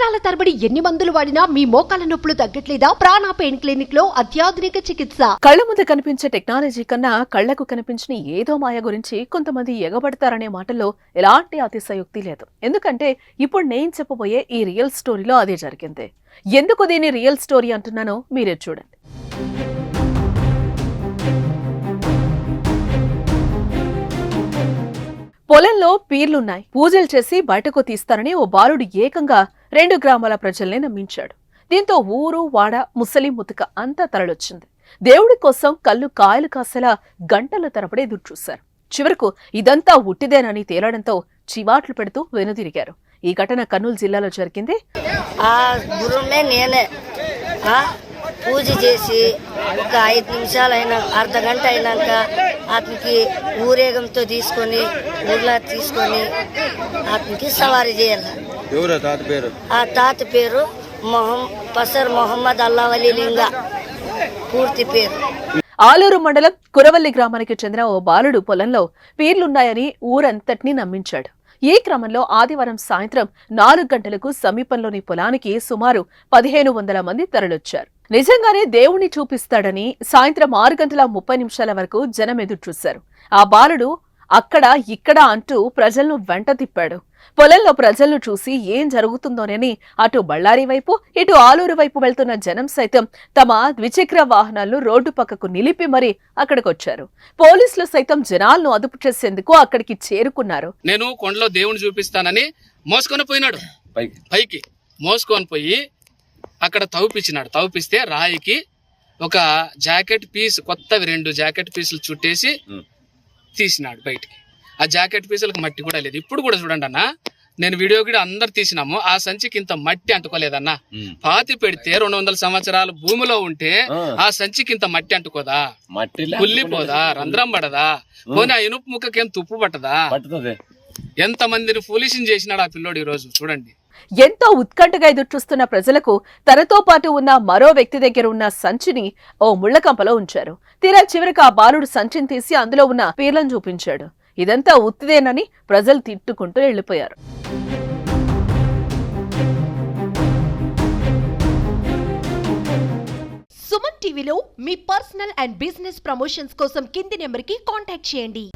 సంవత్సరాల తరబడి ఎన్ని మందులు వాడినా మీ మోకాల నొప్పులు తగ్గట్లేదా? ప్రాణ పెయిన్ క్లినిక్ లో అత్యాధునిక చికిత్స. కళ్ల ముందు కనిపించే టెక్నాలజీ కన్నా కళ్లకు కనిపించిన ఏదో మాయ గురించి కొంతమంది ఎగబడతారనే మాటల్లో ఎలాంటి అతిశయోక్తి లేదు. ఎందుకంటే ఇప్పుడు నేను చెప్పబోయే ఈ రియల్ స్టోరీలో అదే జరిగింది. ఎందుకు దీన్ని రియల్ స్టోరీ అంటున్నానో మీరే చూడండి. పొలంలో పీర్లున్నాయి, పూజలు చేసి బయటకు తీస్తారని ఓ బాలుడు ఏకంగా 2 గ్రామాల ప్రజల్ని నమ్మించాడు. దీంతో ఊరు వాడ ముసలి ముతుక అంతా తరలొచ్చింది. దేవుడి కోసం కళ్ళు కాయలు కాసేలా గంటల తరబడి ఎదురుచూశారు. చివరకు ఇదంతా ఉట్టిదేనని తేలడంతో చివాట్లు పెడుతూ వెనుదిరిగారు. ఈ ఘటన కర్నూలు జిల్లాలో జరిగింది. పూజ చేసి ఒక 5 నిమిషాలైనా అర్ధ గంట అయినాక అతనికి ఊరేగంతో తీసుకొని ఊర్లా తీసుకొని అతనికి సవారీ చేయాలి. ఆ తాత పేరు పసర్ మొహమ్మద్ అల్లావలి లింగా పూర్తి పేరు. ఆలూరు మండలం కురవల్లి గ్రామానికి చెందిన ఓ బాలుడు పొలంలో పీర్లున్నాయని ఊరంతటినీ నమ్మించాడు. ఈ క్రమంలో ఆదివారం సాయంత్రం 4 గంటలకు సమీపంలోని పొలానికి సుమారు 1500 మంది తరలొచ్చారు. నిజంగానే దేవుణ్ణి చూపిస్తాడని సాయంత్రం 6:30 వరకు జనం ఎదురుచూశారు. ఆ బాలుడు అక్కడ ఇక్కడ అంటూ ప్రజలను వెంట తిప్పాడు. పొలంలో ప్రజలను చూసి ఏం జరుగుతుందోనని అటు బళ్ళారి వైపు ఇటు ఆలూరు వైపు వెళ్తున్న జనం సైతం తమ ద్విచక్ర వాహనాలను రోడ్డు పక్కకు నిలిపి మరీ అక్కడికొచ్చారు. పోలీసులు సైతం జనాలను అదుపు చేసేందుకు అక్కడికి చేరుకున్నారు. నేను కొండలో దేవుని చూపిస్తానని మోసుకొని పోయినాడు. పైకి మోసుకొని పోయి అక్కడ తవ్విపించినాడు. తవ్విపిస్తే రాయికి ఒక జాకెట్ పీస్, కొత్తవి 2 జాకెట్ పీసులు చుట్టేసి తీసినాడు బయటికి. ఆ జాకెట్ పీసులకు మట్టి కూడా లేదు. ఇప్పుడు కూడా చూడండి అన్న, నేను వీడియో కూడా అందరు తీసినాము. ఆ సంచికి ఇంత మట్టి అంటుకోలేదన్న. పాతి పెడితే 200 సంవత్సరాలు భూమిలో ఉంటే ఆ సంచికి ఇంత మట్టి అంటుకోదా? కుల్లిపోదా? రంధ్రం పడదా? పోనీ ఆ ఇనుపు ముక్కకేం తుప్పు పట్టదా? ఎంత మందిని పోలీసుని చేసినాడు ఆ పిల్లోడు. ఈ రోజు చూడండి. ఎంతో ఉత్కంఠగా ఎదురుచూస్తున్న ప్రజలకు తనతో పాటు ఉన్న మరో వ్యక్తి దగ్గర ఉన్న సంచిని ఓ ముళ్లకంపలో ఉంచారు. తీరా చివరికి ఆ బాలుడు సంచిని తీసి అందులో ఉన్న పీర్లను చూపించాడు. ఇదంతా ఉత్తిదేనని ప్రజలు తిట్టుకుంటూ వెళ్లిపోయారు. సుమన్ టీవీలో మీ పర్సనల్ అండ్ బిజినెస్ ప్రమోషన్స్ కోసం కింది నెంబర్కి కాంటాక్ట్ చేయండి.